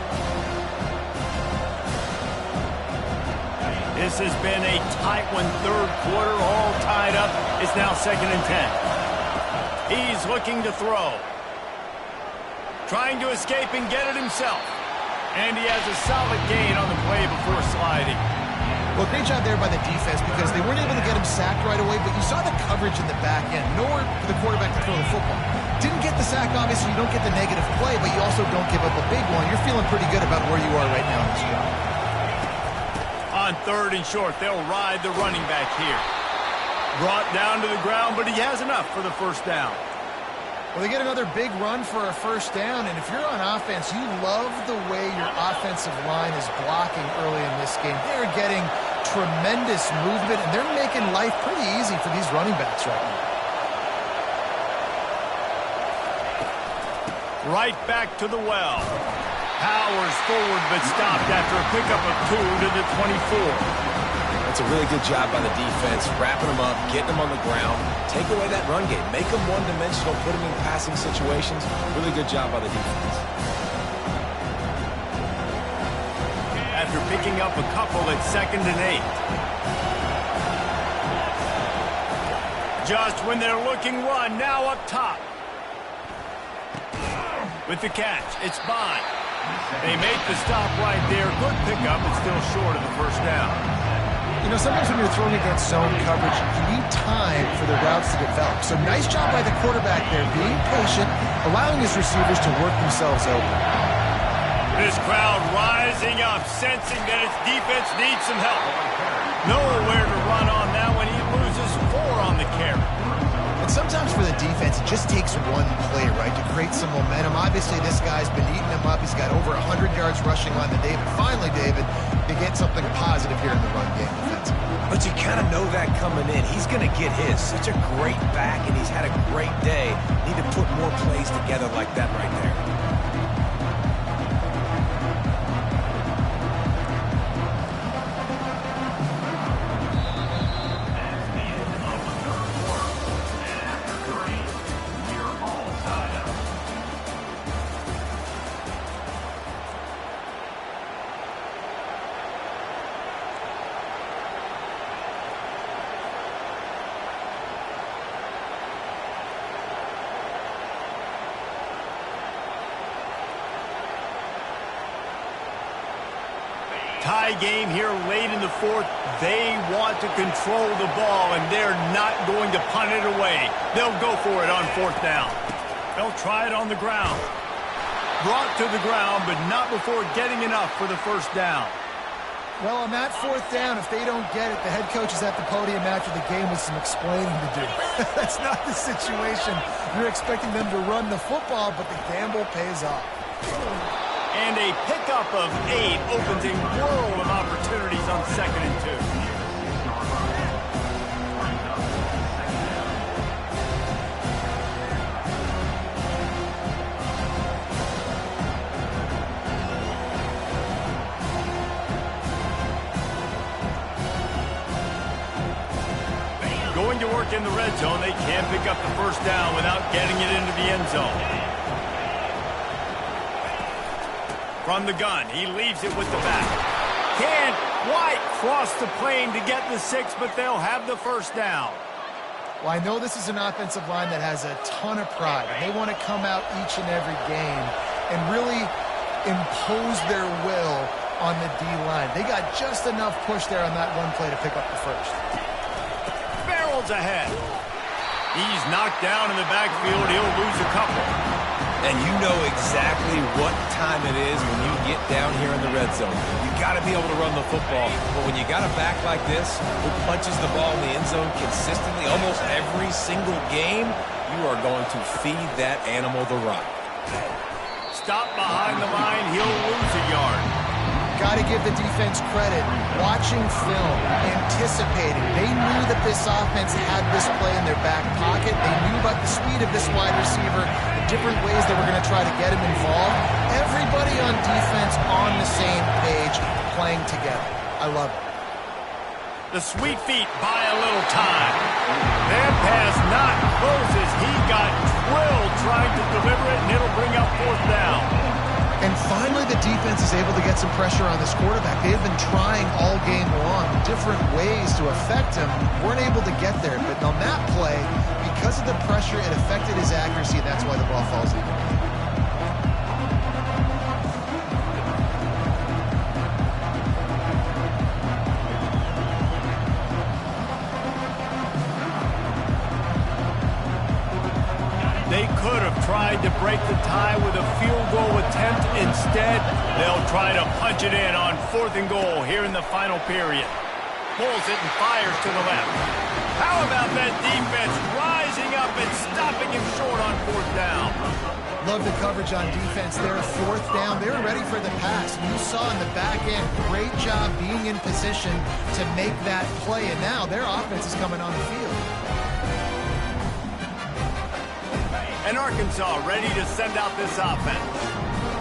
This has been a tight one, 3rd quarter, all tied up. It's now 2nd and 10. He's looking to throw. Trying to escape and get it himself. And he has a solid gain on the play before sliding.
Well, great job there by the defense because they weren't able to get him sacked right away, but you saw the coverage in the back end. Nowhere for the quarterback to throw the football. Didn't get the sack, obviously. You don't get the negative play, but you also don't give up a big one. You're feeling pretty good about where you are right now in this job.
On 3rd and short, they'll ride the running back here. Brought down to the ground, but he has enough for the first down.
Well, they get another big run for a first down, and if you're on offense, you love the way your offensive line is blocking early in this game. They're getting tremendous movement, and they're making life pretty easy for these running backs right now.
Right back to the well. Powers forward, but stopped after a pickup of 2 to the 24.
That's a really good job by the defense, wrapping them up, getting them on the ground, take away that run game, make them one-dimensional, put them in passing situations. Really good job by the defense.
After picking up a couple at 2nd and 8. Just when they're looking run, now up top. With the catch, it's Bond. They make the stop right there. Good pickup, but still short of the first down.
You know, sometimes when you're throwing against zone coverage, you need time for the routes to develop. So nice job by the quarterback there, being patient, allowing his receivers to work themselves open.
This crowd rising up, sensing that its defense needs some help. Nowhere to run on that when he loses 4 on the carry.
And sometimes for the defense, it just takes one play, right, to create some momentum. Obviously, this guy's been eating him up. He's got over 100 yards rushing on the day. But finally, David, you get something positive here in the run game defensively.
But you kind of know that coming in. He's going to get his. Such a great back, and he's had a great day. Need to put more plays together like that right there.
Tie game here late in the 4th. They want to control the ball, and they're not going to punt it away. They'll go for it on 4th down. They'll try it on the ground. Brought to the ground, but not before getting enough for the first down.
Well, on that 4th down, if they don't get it, the head coach is at the podium after the game with some explaining to do. That's not the situation. You're expecting them to run the football, but the gamble pays off.
And a pickup of 8 opens a world of opportunities on 2nd and 2. Going to work in the red zone, they can't pick up the first down without getting it into the end zone. From the gun, he leaves it with the back. Can't quite cross the plane to get the 6, but they'll have the first down.
Well, I know this is an offensive line that has a ton of pride. They want to come out each and every game and really impose their will on the D-line. They got just enough push there on that one play to pick up the first.
Barrels ahead. He's knocked down in the backfield. He'll lose a couple.
And you know exactly what time it is when you get down here in the red zone. You got to be able to run the football. But when you got a back like this who punches the ball in the end zone consistently almost every single game, you are going to feed that animal the rock.
Stop behind the line. He'll lose a yard.
Got to give the defense credit. Watching film, anticipating. They knew that this offense had this play in their back pocket. They knew about the speed of this wide receiver, the different ways they were going to try to get him involved. Everybody on defense on the same page, playing together. I love it.
The sweet feet buy a little time. That pass not closes. He got drilled trying to deliver it, and it'll bring up 4th down.
And finally, the defense is able to get some pressure on this quarterback. They have been trying all game long different ways to affect him. Weren't able to get there. But on that play, because of the pressure, it affected his accuracy, and that's why the ball falls in.
decide to break the tie with a field goal attempt instead. They'll try to punch it in on 4th and goal here in the final period. Pulls it and fires to the left. How about that defense rising up and stopping him short on 4th down?
Love the coverage on defense there. 4th down, they were ready for the pass. You saw in the back end, great job being in position to make that play, and now their offense is coming on the field.
And Arkansas ready to send out this offense.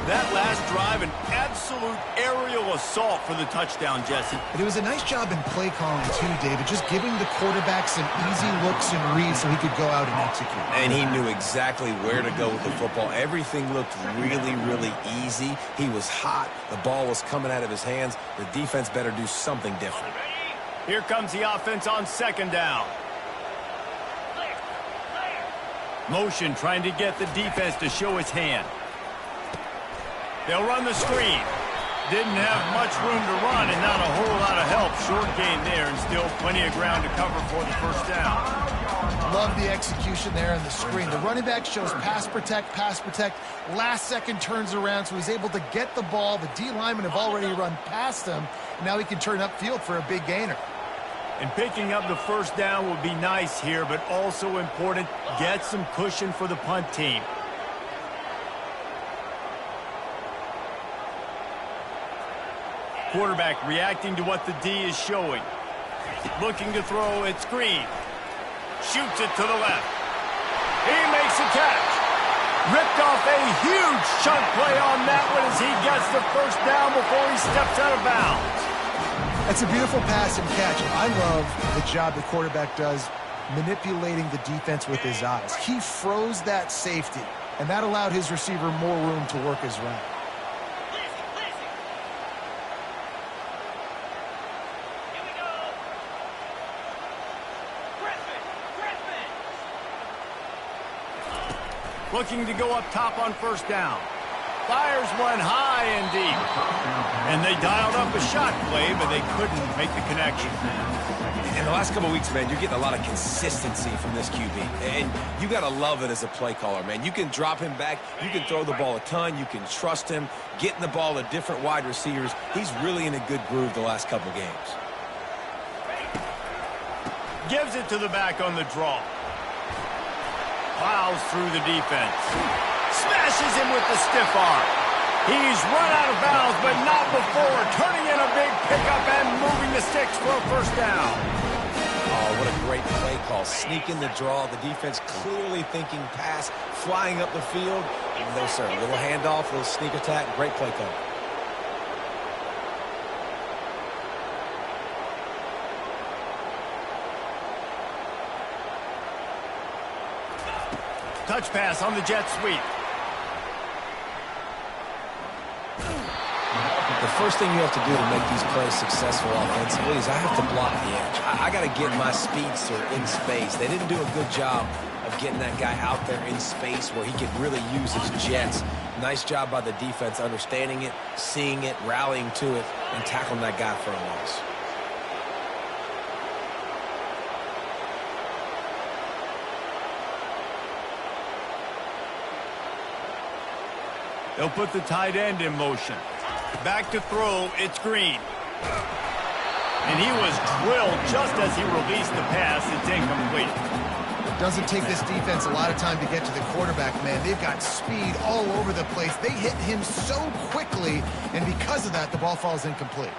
That last drive, an absolute aerial assault for the touchdown, Jesse.
But it was a nice job in play calling, too, David, just giving the quarterback some easy looks and reads so he could go out and execute.
And he knew exactly where to go with the football. Everything looked really, really easy. He was hot. The ball was coming out of his hands. The defense better do something different.
Here comes the offense on 2nd down. Motion trying to get the defense to show his hand. They'll run the screen. Didn't have much room to run and not a whole lot of help. Short gain there and still plenty of ground to cover for the 1st down.
Love the execution there on the screen. The running back shows pass protect, pass protect. Last second turns around, so he's able to get the ball. The D linemen have already run past him. Now he can turn upfield for a big gainer.
And picking up the 1st down would be nice here, but also important, get some cushion for the punt team. Quarterback reacting to what the D is showing. Looking to throw, it's Green. Shoots it to the left. He makes a catch. Ripped off a huge chunk play on that one as he gets the 1st down before he steps out of bounds.
That's a beautiful pass and catch. I love the job the quarterback does manipulating the defense with his eyes. He froze that safety, and that allowed his receiver more room to work his route.
Looking to go up top on 1st down. Fires one high and deep. And they dialed up a shot play, but they couldn't make the connection.
In the last couple of weeks, man, you're getting a lot of consistency from this QB. And you got to love it as a play caller, man. You can drop him back. You can throw the ball a ton. You can trust him. Getting the ball to different wide receivers. He's really in a good groove the last couple of games.
Gives it to the back on the draw. Plows through the defense. Smashes him with the stiff arm. He's run out of bounds, but not before turning in a big pickup and moving the sticks for a 1st down.
Oh, what a great play call. Sneaking the draw. The defense clearly thinking pass, flying up the field. No, sir. A little handoff, a little sneak attack. Great play call.
Touch pass on the jet sweep.
The first thing you have to do to make these plays successful offensively is I have to block the edge. I got to get my speedster in space. They didn't do a good job of getting that guy out there in space where he could really use his jets. Nice job by the defense understanding it, seeing it, rallying to it, and tackling that guy for a loss.
They'll put the tight end in motion. Back to throw, it's Green. And he was drilled just as he released the pass. It's incomplete.
It doesn't take this defense a lot of time to get to the quarterback, man. They've got speed all over the place. They hit him so quickly, and because of that, the ball falls incomplete.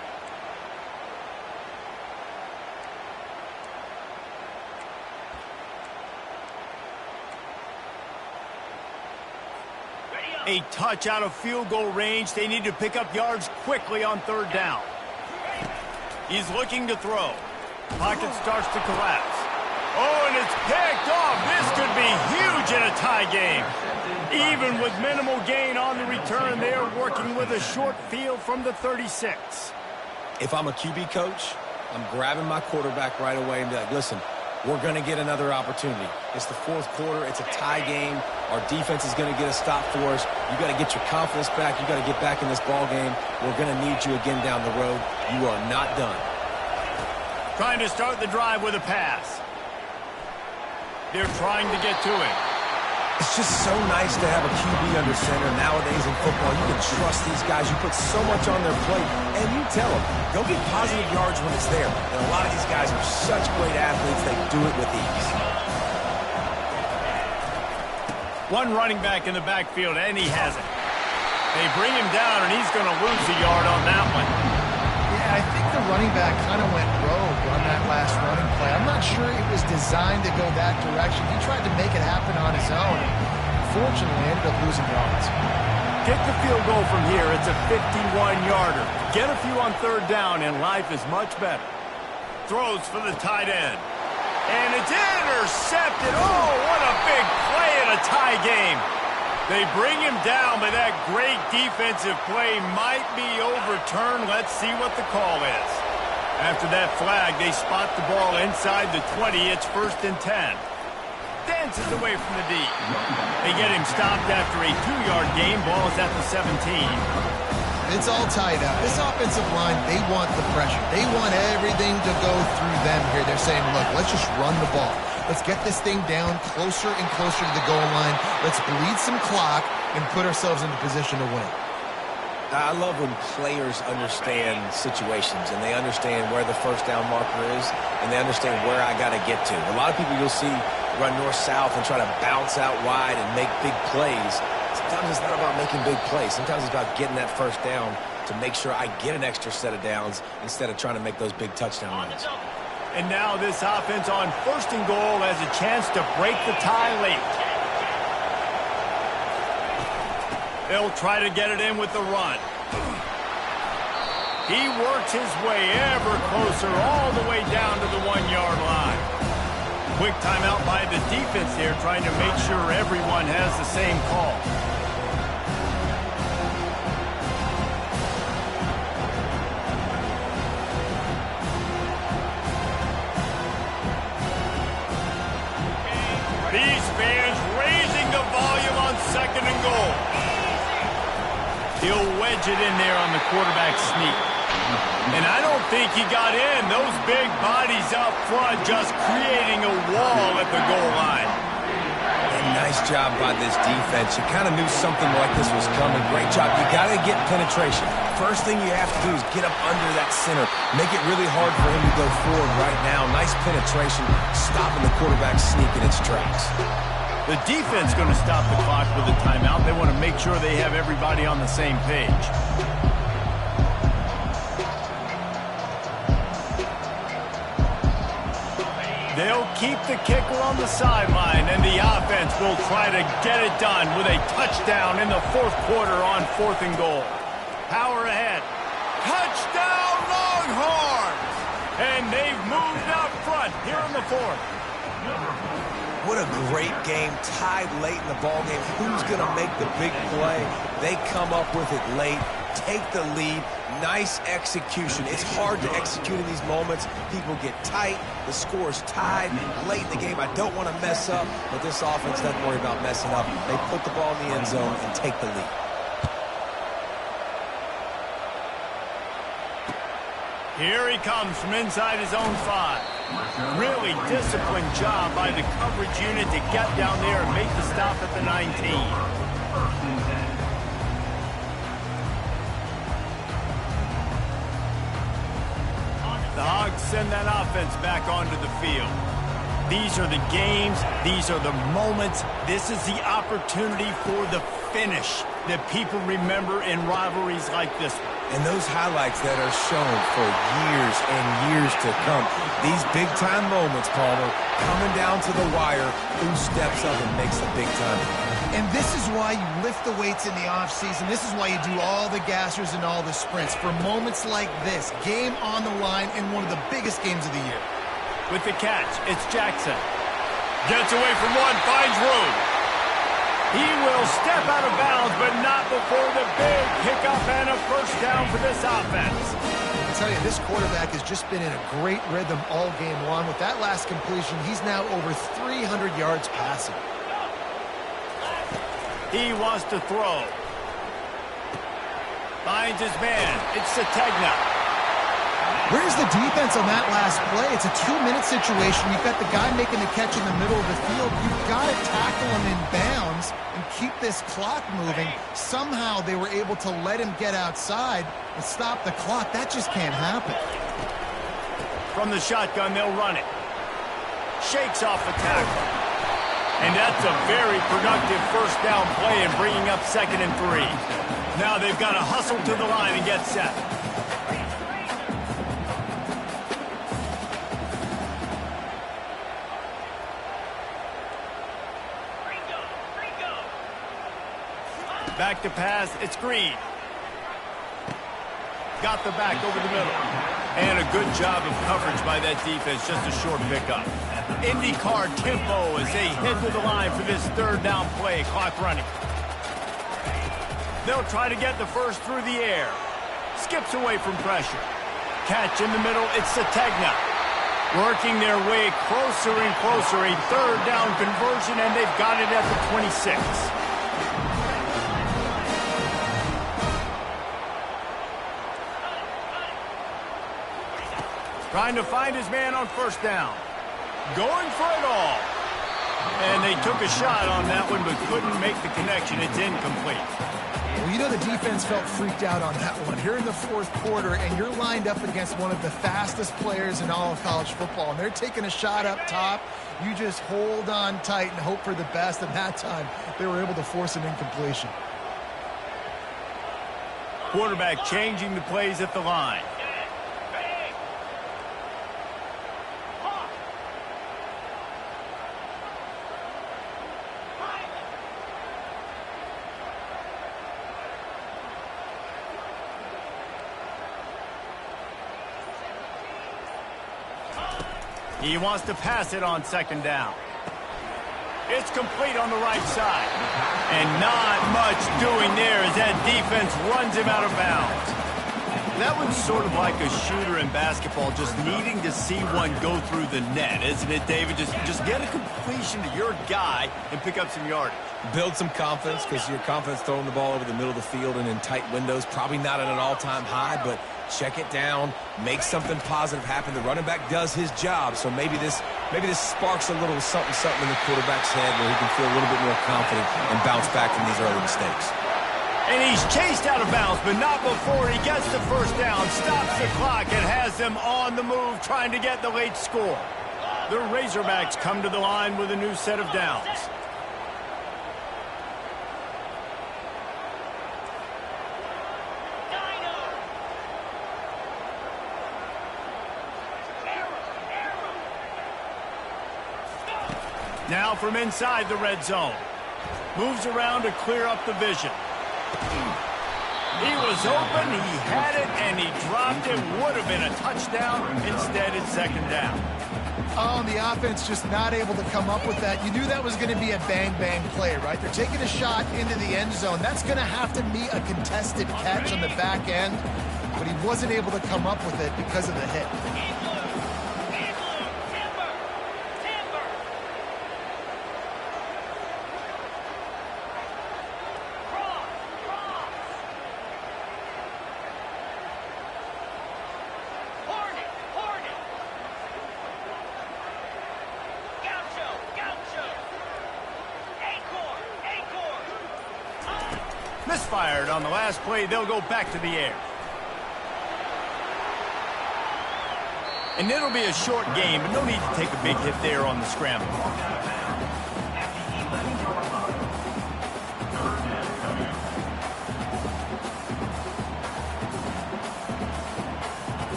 A touch out of field goal range. They need to pick up yards quickly on 3rd down. He's looking to throw. Pocket starts to collapse. Oh, and it's picked off. This could be huge in a tie game. Even with minimal gain on the return, they are working with a short field from the 36.
If I'm a QB coach, I'm grabbing my quarterback right away and be like, listen, we're going to get another opportunity. It's the 4th quarter. It's a tie game. Our defense is going to get a stop for us. You got to get your confidence back. You got to get back in this ball game. We're going to need you again down the road. You are not done.
Trying to start the drive with a pass. They're trying to get to him.
It's just so nice to have a QB under center. Nowadays in football, you can trust these guys. You put so much on their plate, and you tell them, go get positive yards when it's there. And a lot of these guys are such great athletes, they do it with ease.
One running back in the backfield, and he has it. They bring him down, and he's going to lose a yard on that one.
Yeah, I think the running back kind of went rogue on that last running play. I'm not sure it was designed to go that direction. He tried to make it happen on his own. Fortunately, ended up losing yards.
Kick the field goal from here. It's a 51-yarder. Get a few on third down, and life is much better. Throws for the tight end. And it's intercepted. Oh, what a big play in a tie game. They bring him down, but that great defensive play might be overturned. Let's see what the call is. After that flag, they spot the ball inside the 20. It's 1st and 10. Dances away from the D. They get him stopped after a 2-yard gain. Ball is at the 17.
It's all tied up. This offensive line, they want the pressure. They want everything to go through them here. They're saying, look, let's just run the ball. Let's get this thing down closer and closer to the goal line. Let's bleed some clock and put ourselves into position to win.
I love when players understand situations and they understand where the first down marker is and they understand where I got to get to. A lot of people you'll see run north-south and try to bounce out wide and make big plays. Sometimes it's not about making big plays. Sometimes it's about getting that first down to make sure I get an extra set of downs instead of trying to make those big touchdown runs.
And now this offense on 1st and goal has a chance to break the tie late. They'll try to get it in with the run. He works his way ever closer all the way down to the 1-yard line. Quick timeout by the defense here, trying to make sure everyone has the same call. These fans raising the volume on 2nd and goal. He'll wedge it in there on the quarterback sneak. And I don't think he got in. Those big bodies up front just creating a wall at the goal line.
And nice job by this defense. You kind of knew something like this was coming. Great job. You got to get penetration. First thing you have to do is get up under that center. Make it really hard for him to go forward right now. Nice penetration, stopping the quarterback sneak in its tracks.
The defense going to stop the clock with a timeout. They want to make sure they have everybody on the same page. They'll keep the kicker on the sideline, and the offense will try to get it done with a touchdown in the 4th quarter on 4th and goal. Power ahead. Touchdown Longhorns! And they've moved out front here in the 4th.
What a great game, tied late in the ball game. Who's going to make the big play? They come up with it late, take the lead. Nice execution. It's hard to execute in these moments. People get tight. The score's tied late in the game. I don't want to mess up, but this offense doesn't worry about messing up. They put the ball in the end zone and take the lead.
Here he comes from inside his own 5. Really disciplined job by the coverage unit to get down there and make the stop at the 19. The Hogs send that offense back onto the field. These are the games. These are the moments. This is the opportunity for the finish that people remember in rivalries like this one.
And those highlights that are shown for years and years to come. These big-time moments, Palmer, coming down to the wire. Who steps up and makes the big time?
And this is why you lift the weights in the offseason. This is why you do all the gassers and all the sprints. For moments like this, game on the line in one of the biggest games of the year.
With the catch, it's Jackson. Gets away from one, finds room. He will step out of bounds, but not before the big pickup and a first down for this offense.
I tell you, this quarterback has just been in a great rhythm all game long. With that last completion, he's now over 300 yards passing.
He wants to throw. Finds his man. It's Sategna.
Where's the defense on that last play? It's a 2-minute situation. You've got the guy making the catch in the middle of the field. You've got to tackle him in bounds and keep this clock moving. Somehow they were able to let him get outside and stop the clock. That just can't happen.
From the shotgun, they'll run it. Shakes off the tackle. And that's a very productive first down play and bringing up 2nd and 3. Now they've got to hustle to the line and get set. Back to pass, it's Green. Got the back over the middle. And a good job of coverage by that defense, just a short pickup. IndyCar tempo as they head to the line for this 3rd down play, clock running. They'll try to get the first through the air. Skips away from pressure. Catch in the middle, it's Sategna. Working their way closer and closer, a 3rd down conversion, and they've got it at the 26. Trying to find his man on 1st down. Going for it all. And they took a shot on that one, but couldn't make the connection. It's incomplete.
Well, you know the defense felt freaked out on that one. Here in the 4th quarter, and you're lined up against one of the fastest players in all of college football, and they're taking a shot up top. You just hold on tight and hope for the best, and that time they were able to force an incompletion.
Quarterback changing the plays at the line. He wants to pass it on 2nd down. It's complete on the right side. And not much doing there as that defense runs him out of bounds. That one's sort of like a shooter in basketball, just needing to see one go through the net, isn't it, David? Just get a completion to your guy and pick up some yardage.
Build some confidence, because your confidence throwing the ball over the middle of the field and in tight windows, probably not at an all-time high, but check it down, make something positive happen. The running back does his job, so maybe this sparks a little something in the quarterback's head where he can feel a little bit more confident and bounce back from these early mistakes.
And he's chased out of bounds, but not before he gets the 1st down, stops the clock, and has them on the move trying to get the late score. The Razorbacks come to the line with a new set of downs. Now from inside the red zone. Moves around to clear up the vision. He was open, he had it, and he dropped it. Would have been a touchdown. Instead, it's 2nd down.
Oh, and the offense just not able to come up with that. You knew that was going to be a bang-bang play, right? They're taking a shot into the end zone. That's going to have to be a contested catch on the back end, but he wasn't able to come up with it because of the hit.
Misfired on the last play. They'll go back to the air. And it'll be a short game, but no need to take a big hit there on the scramble.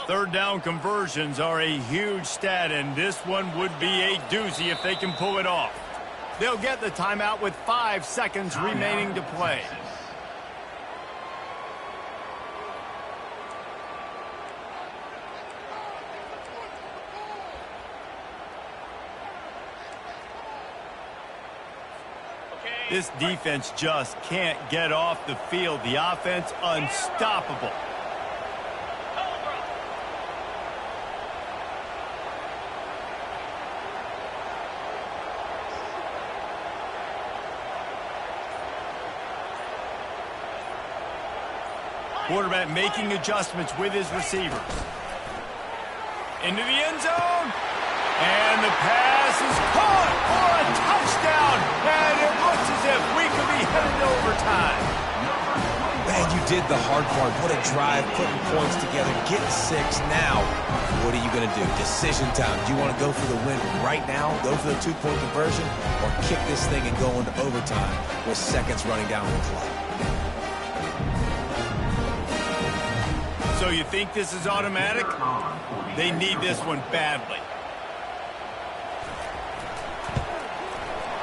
Third down conversions are a huge stat, and this one would be a doozy if they can pull it off. They'll get the timeout with 5 seconds remaining to play. This defense just can't get off the field. The offense unstoppable. Quarterback making adjustments with his receivers. Into the end zone. And the pass is caught for a touchdown. And it looks as if we could be headed to overtime.
Man, you did the hard part. What a drive, putting points together, getting 6. Now, what are you going to do? Decision time. Do you want to go for the win right now, go for the 2-point conversion, or kick this thing and go into overtime with seconds running down the clock?
So you think this is automatic? They need this one badly.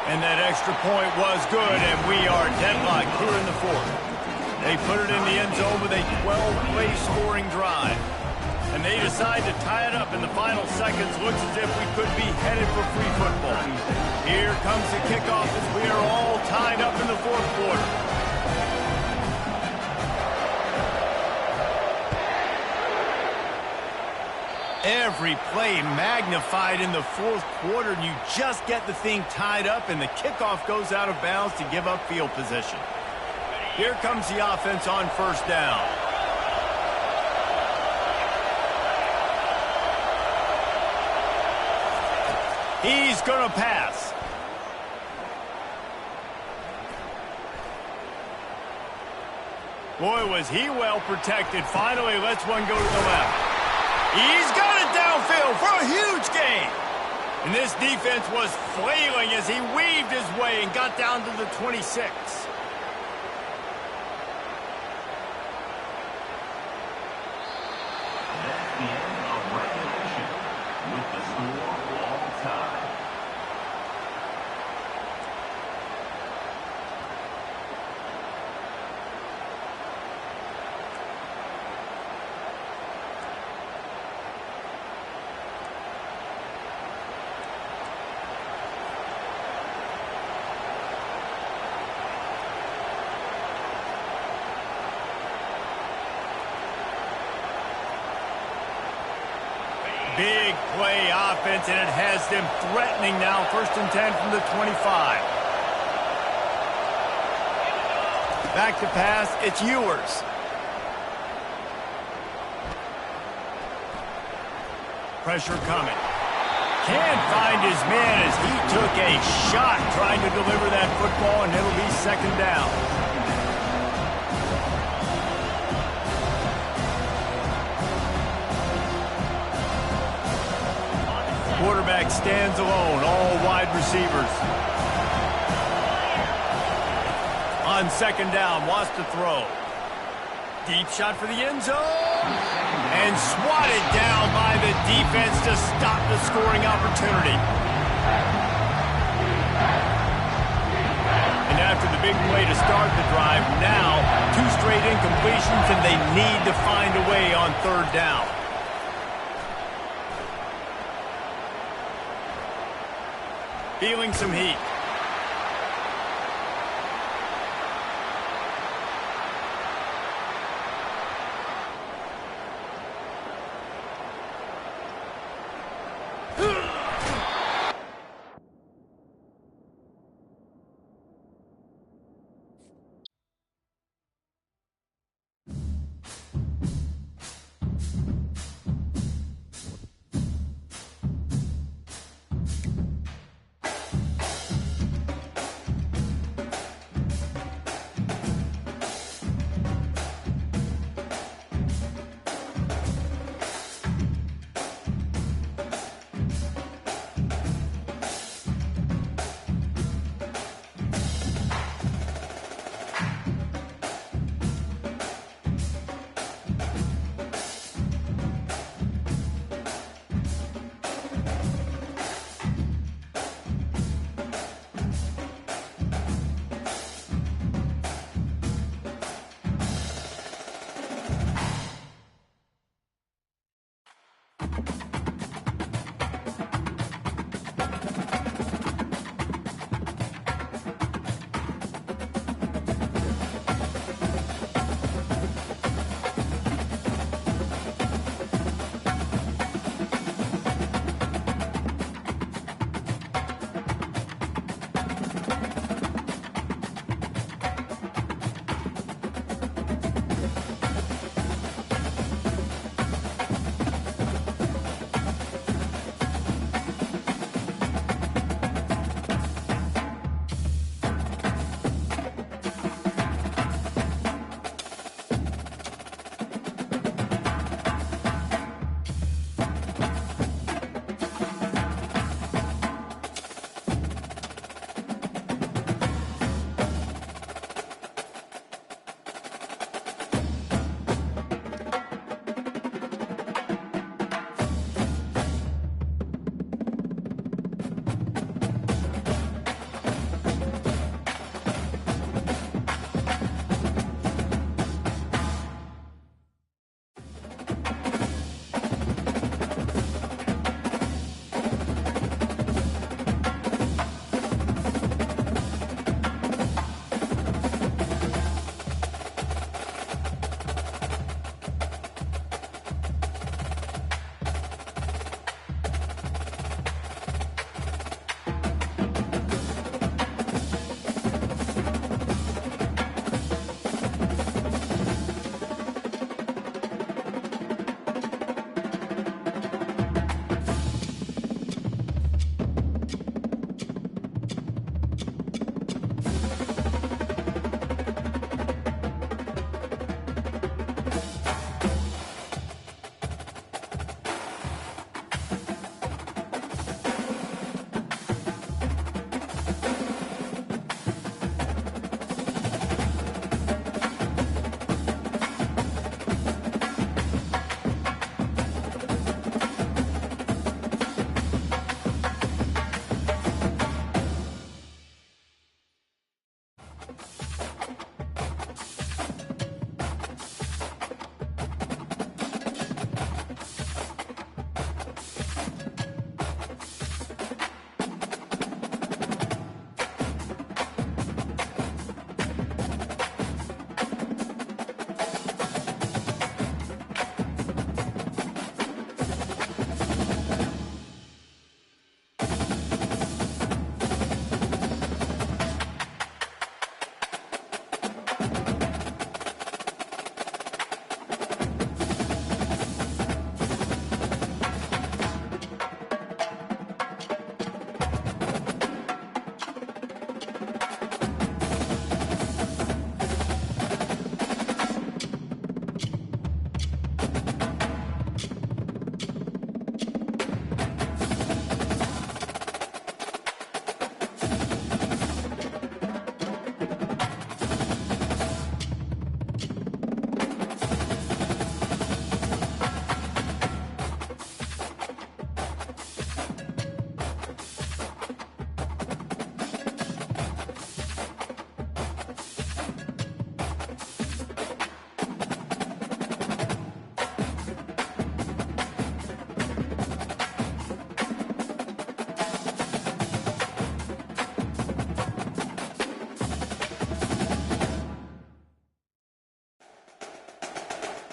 And that extra point was good, and we are deadlocked here in the 4th. They put it in the end zone with a 12-play scoring drive. And they decide to tie it up in the final seconds. Looks as if we could be headed for free football. Here comes the kickoff as we are all tied up in the 4th quarter. Every play magnified in the 4th quarter, and you just get the thing tied up, and the kickoff goes out of bounds to give up field position. Here comes the offense on 1st down. He's going to pass. Boy, was he well protected. Finally lets one go to the left. He's got it downfield for a huge gain. And this defense was flailing as he weaved his way and got down to the 26.
That's the end of regulation with the score all tied.
Big play offense, and it has them threatening now. 1st and 10 from the 25. Back to pass, it's Ewers. Pressure coming. Can't find his man as he took a shot trying to deliver that football, and it'll be 2nd down. Quarterback stands alone, all wide receivers. On 2nd down, wants to throw. Deep shot for the end zone. And swatted down by the defense to stop the scoring opportunity. And after the big play to start the drive, now 2 straight incompletions, and they need to find a way on 3rd down. Feeling some heat.